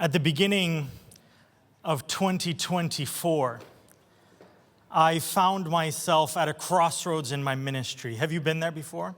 At the beginning of 2024, I found myself at a crossroads in my ministry. Have you been there before?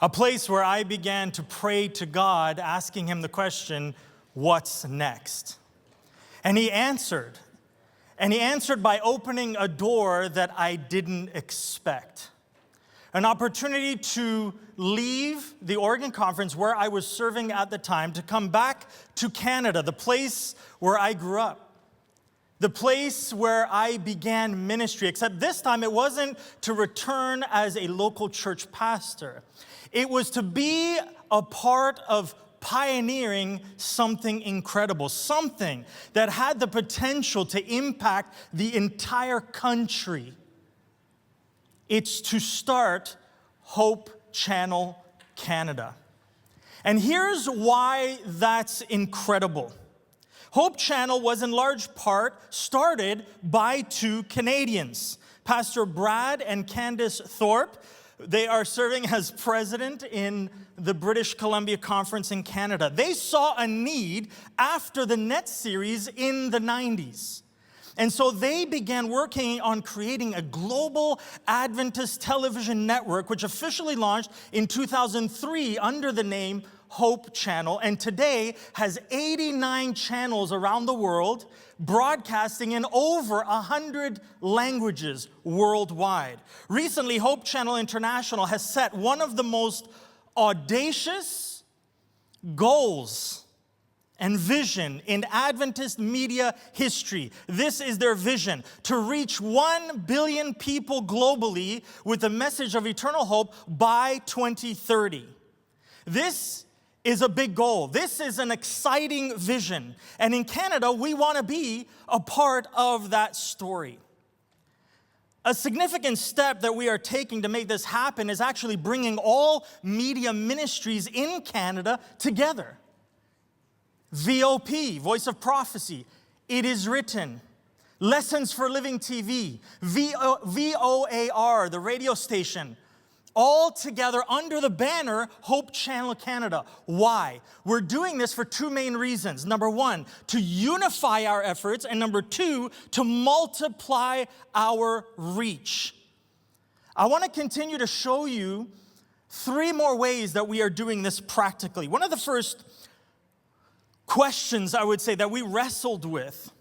A place where I began to pray to God, asking Him the question, what's next? And He answered. And He answered by opening a door that I didn't expect. An opportunity to leave the Oregon Conference where I was serving at the time to come back to Canada, the place where I grew up, the place where I began ministry, except this time it wasn't to return as a local church pastor. It was to be a part of pioneering something incredible, something that had the potential to impact the entire country. It's to start Hope Channel Canada. And here's why that's incredible. Hope Channel was in large part started by two Canadians, Pastor Brad and Candace Thorpe. They are serving as president in the British Columbia Conference in Canada. They saw a need after the Net series in the 90s. And so they began working on creating a global Adventist television network, which officially launched in 2003 under the name Hope Channel, and today has 89 channels around the world, broadcasting in over 100 languages worldwide. Recently, Hope Channel International has set one of the most audacious goals and vision in Adventist media history. This is their vision: to reach 1 billion people globally with the message of eternal hope by 2030. This is a big goal. This is an exciting vision. And in Canada, we want to be a part of that story. A significant step that we are taking to make this happen is actually bringing all media ministries in Canada together. VOP, Voice of Prophecy, It Is Written, Lessons for Living TV, VOAR, the radio station, all together under the banner Hope Channel Canada. Why? We're doing this for two main reasons. Number one, to unify our efforts, and number two, to multiply our reach. I want to continue to show you three more ways that we are doing this practically. One of the first questions, I would say, that we wrestled with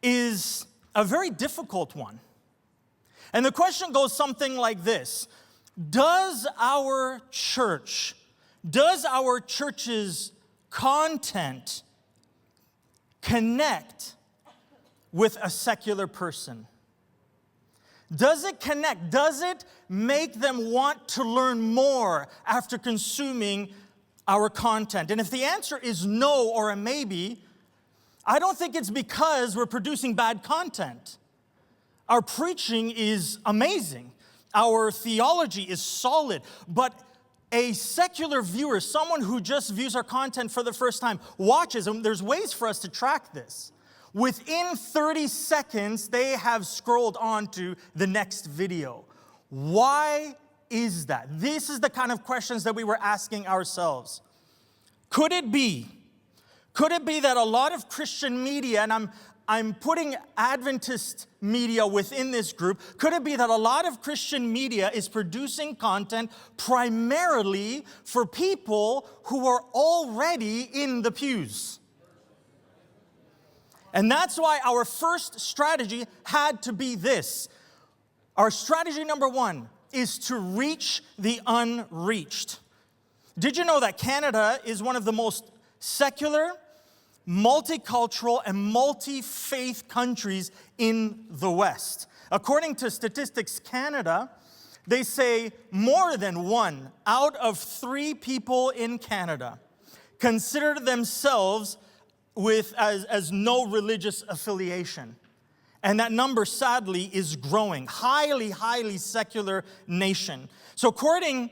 is a very difficult one. And the question goes something like this: Does our church's content connect with a secular person? Does it connect? Does it make them want to learn more after consuming our content? And if the answer is no or a maybe, I don't think it's because we're producing bad content. Our preaching is amazing. Our theology is solid. But a secular viewer, someone who just views our content for the first time, watches, and there's ways for us to track this. Within 30 seconds, they have scrolled on to the next video. Why is that? This is the kind of questions that we were asking ourselves. Could it be that a lot of Christian media, and I'm putting Adventist media within this group, could it be that a lot of Christian media is producing content primarily for people who are already in the pews? And that's why our first strategy had to be this. Our strategy number one is to reach the unreached. Did you know that Canada is one of the most secular, multicultural, and multi-faith countries in the West? According to Statistics Canada, they say more than 1 out of 3 people in Canada consider themselves as no religious affiliation. And that number, sadly, is growing. Highly secular nation. So according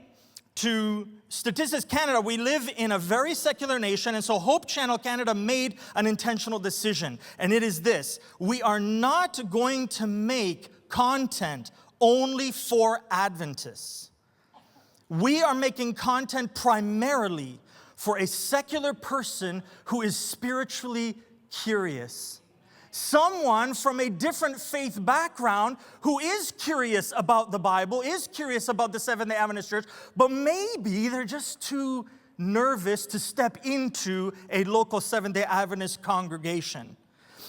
to Statistics Canada, we live in a very secular nation, and so Hope Channel Canada made an intentional decision, and it is this: we are not going to make content only for Adventists. We are making content primarily for a secular person who is spiritually curious. Someone from a different faith background who is curious about the Bible, is curious about the Seventh-day Adventist Church, but maybe they're just too nervous to step into a local Seventh-day Adventist congregation.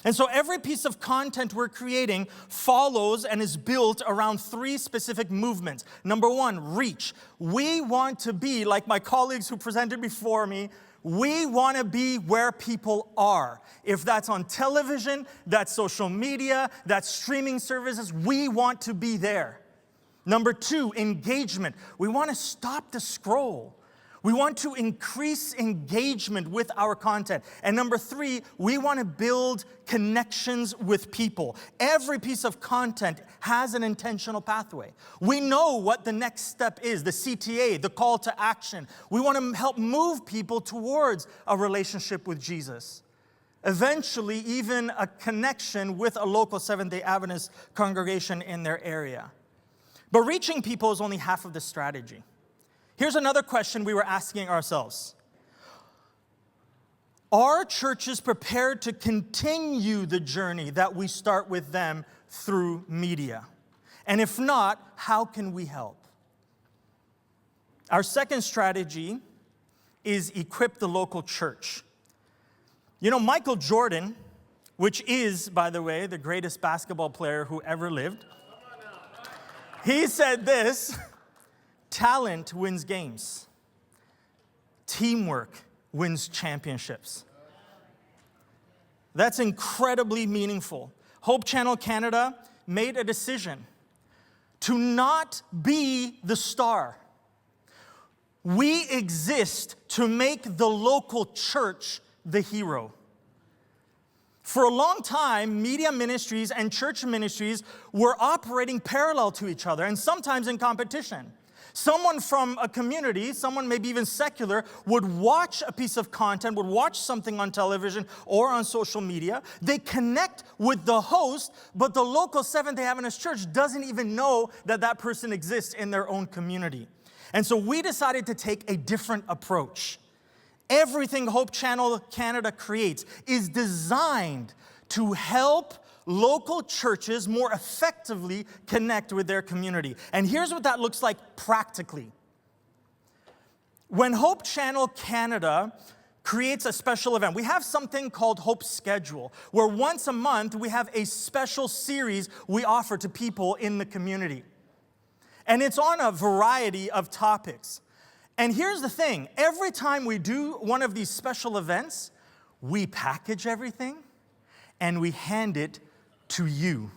And so every piece of content we're creating follows and is built around three specific movements. Number one, reach. We want to be, like my colleagues who presented before me, we want to be where people are. If that's on television, that's social media, that's streaming services, we want to be there. Number two, engagement. We want to stop the scroll. We want to increase engagement with our content. And number three, we want to build connections with people. Every piece of content has an intentional pathway. We know what the next step is, the CTA, the call to action. We want to help move people towards a relationship with Jesus. Eventually, even a connection with a local Seventh-day Adventist congregation in their area. But reaching people is only half of the strategy. Here's another question we were asking ourselves. Are churches prepared to continue the journey that we start with them through media? And if not, how can we help? Our second strategy is equip the local church. You know, Michael Jordan, which is, by the way, the greatest basketball player who ever lived, he said this: talent wins games. Teamwork wins championships. That's incredibly meaningful. Hope Channel Canada made a decision to not be the star. We exist to make the local church the hero. For a long time, media ministries and church ministries were operating parallel to each other and sometimes in competition. Someone from a community, someone maybe even secular, would watch a piece of content, would watch something on television or on social media. They connect with the host, but the local Seventh-day Adventist church doesn't even know that that person exists in their own community. And so we decided to take a different approach. Everything Hope Channel Canada creates is designed to help local churches more effectively connect with their community. And here's what that looks like practically. When Hope Channel Canada creates a special event, we have something called Hope Schedule, where once a month we have a special series we offer to people in the community. And it's on a variety of topics. And here's the thing, every time we do one of these special events, we package everything and we hand it to you,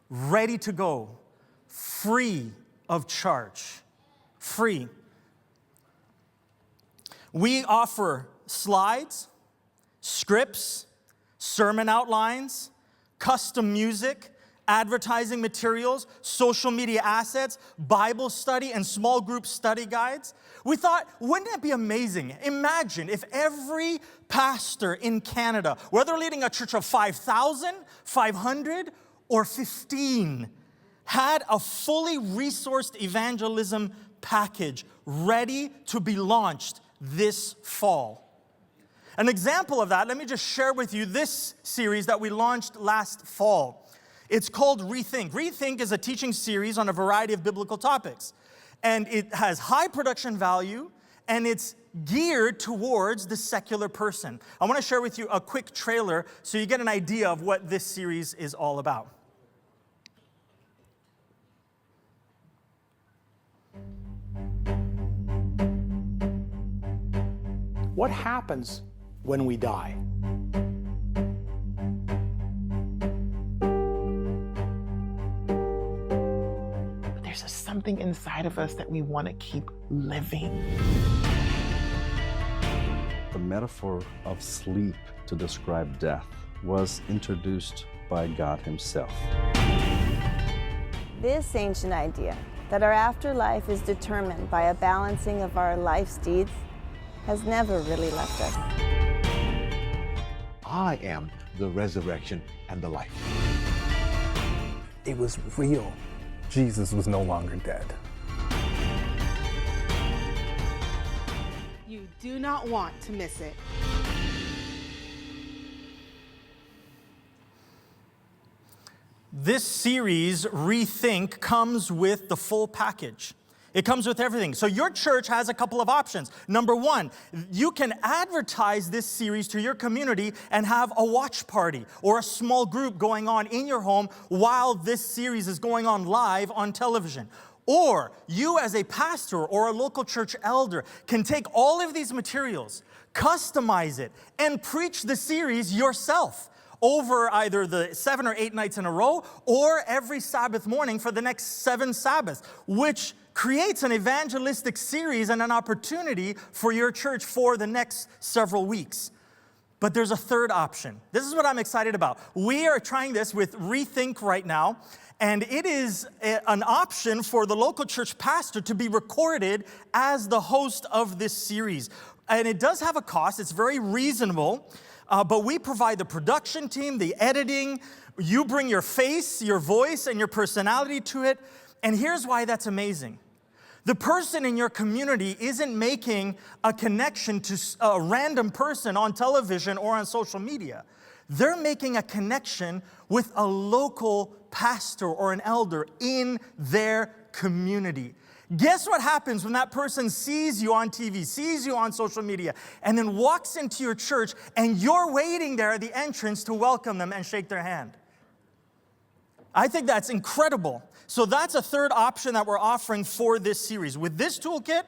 ready to go, free of charge, free. We offer slides, scripts, sermon outlines, custom music, advertising materials, social media assets, Bible study, and small group study guides. We thought, wouldn't it be amazing? Imagine if every pastor in Canada, whether leading a church of 5,000, 500, or 15, had a fully resourced evangelism package ready to be launched this fall. An example of that, let me just share with you this series that we launched last fall. It's called Rethink. Rethink is a teaching series on a variety of biblical topics. And it has high production value, and it's geared towards the secular person. I want to share with you a quick trailer so you get an idea of what this series is all about. What happens when we die? There's just something inside of us that we want to keep living. The metaphor of sleep to describe death was introduced by God Himself. This ancient idea that our afterlife is determined by a balancing of our life's deeds has never really left us. I am the resurrection and the life. It was real. Jesus was no longer dead. You do not want to miss it. This series, Rethink, comes with the full package. It comes with everything. So your church has a couple of options. Number one, you can advertise this series to your community and have a watch party or a small group going on in your home while this series is going on live on television. Or you as a pastor or a local church elder can take all of these materials, customize it, and preach the series yourself over either the 7 or 8 nights in a row or every Sabbath morning for the next 7 Sabbaths, which creates an evangelistic series and an opportunity for your church for the next several weeks. But there's a third option. This is what I'm excited about. We are trying this with Rethink right now, and it is an option for the local church pastor to be recorded as the host of this series. And it does have a cost. It's very reasonable. But we provide the production team, the editing. You bring your face, your voice, and your personality to it. And here's why that's amazing. The person in your community isn't making a connection to a random person on television or on social media. They're making a connection with a local pastor or an elder in their community. Guess what happens when that person sees you on TV, sees you on social media, and then walks into your church and you're waiting there at the entrance to welcome them and shake their hand? I think that's incredible. So that's a third option that we're offering for this series. With this toolkit,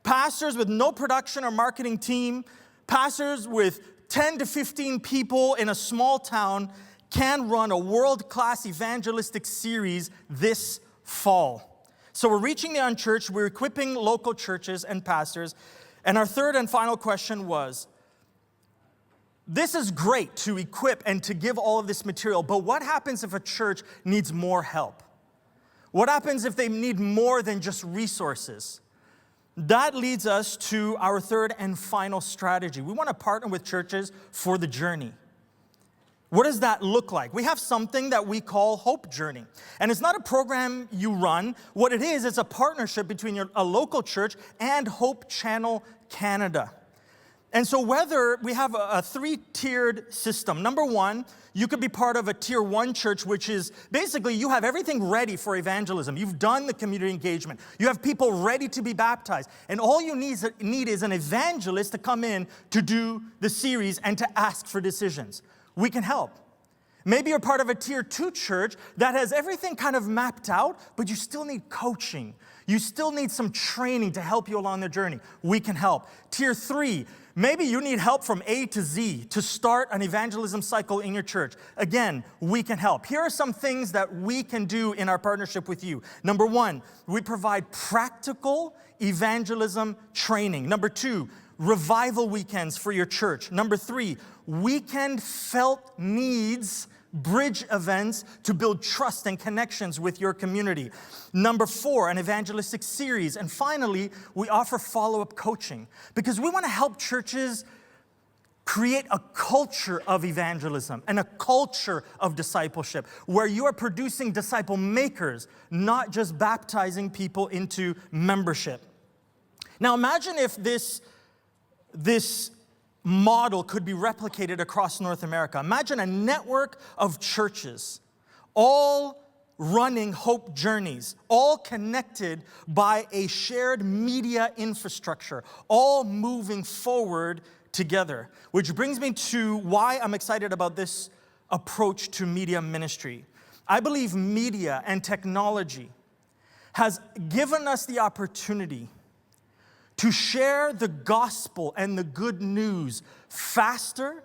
pastors with no production or marketing team, pastors with 10 to 15 people in a small town can run a world-class evangelistic series this fall. So we're reaching the unchurched, we're equipping local churches and pastors. And our third and final question was, this is great to equip and to give all of this material, but what happens if a church needs more help? What happens if they need more than just resources? That leads us to our third and final strategy. We want to partner with churches for the journey. What does that look like? We have something that we call Hope Journey. And it's not a program you run. What it is, it's a partnership between a local church and Hope Channel Canada. And so whether we have a 3-tiered system. Number one, you could be part of a tier 1 church, which is basically you have everything ready for evangelism. You've done the community engagement. You have people ready to be baptized. And all you need is an evangelist to come in to do the series and to ask for decisions. We can help. Maybe you're part of a tier 2 church that has everything kind of mapped out, but you still need coaching. You still need some training to help you along the journey. We can help. Tier 3, maybe you need help from A to Z to start an evangelism cycle in your church. Again, we can help. Here are some things that we can do in our partnership with you. Number 1, we provide practical evangelism training. Number 2, revival weekends for your church. Number 3, weekend felt needs bridge events to build trust and connections with your community. Number 4, an evangelistic series. And finally, we offer follow-up coaching because we want to help churches create a culture of evangelism and a culture of discipleship where you are producing disciple makers, not just baptizing people into membership. Now imagine if this model could be replicated across North America. Imagine a network of churches, all running hope journeys, all connected by a shared media infrastructure, all moving forward together. Which brings me to why I'm excited about this approach to media ministry. I believe media and technology has given us the opportunity to share the gospel and the good news faster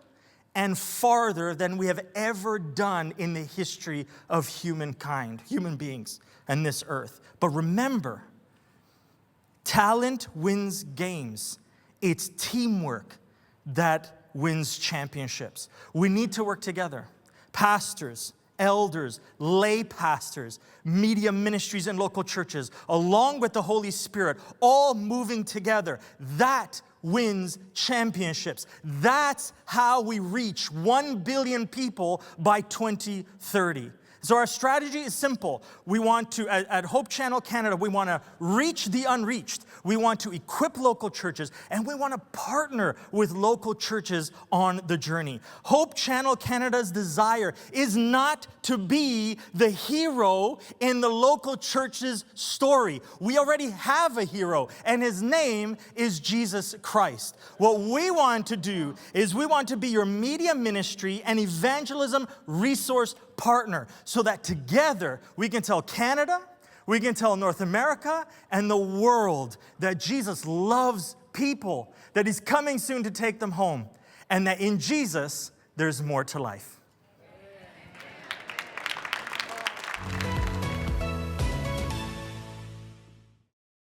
and farther than we have ever done in the history of humankind, human beings, and this earth. But remember, talent wins games. It's teamwork that wins championships. We need to work together. Pastors, elders, lay pastors, media ministries and local churches, along with the Holy Spirit, all moving together. That wins championships. That's how we reach 1 billion people by 2030. So our strategy is simple. We want to, at Hope Channel Canada, we want to reach the unreached. We want to equip local churches, and we want to partner with local churches on the journey. Hope Channel Canada's desire is not to be the hero in the local church's story. We already have a hero, and his name is Jesus Christ. What we want to do is we want to be your media ministry and evangelism resource partner, so that together we can tell Canada, we can tell North America and the world that Jesus loves people, that he's coming soon to take them home, and that in Jesus there's more to life.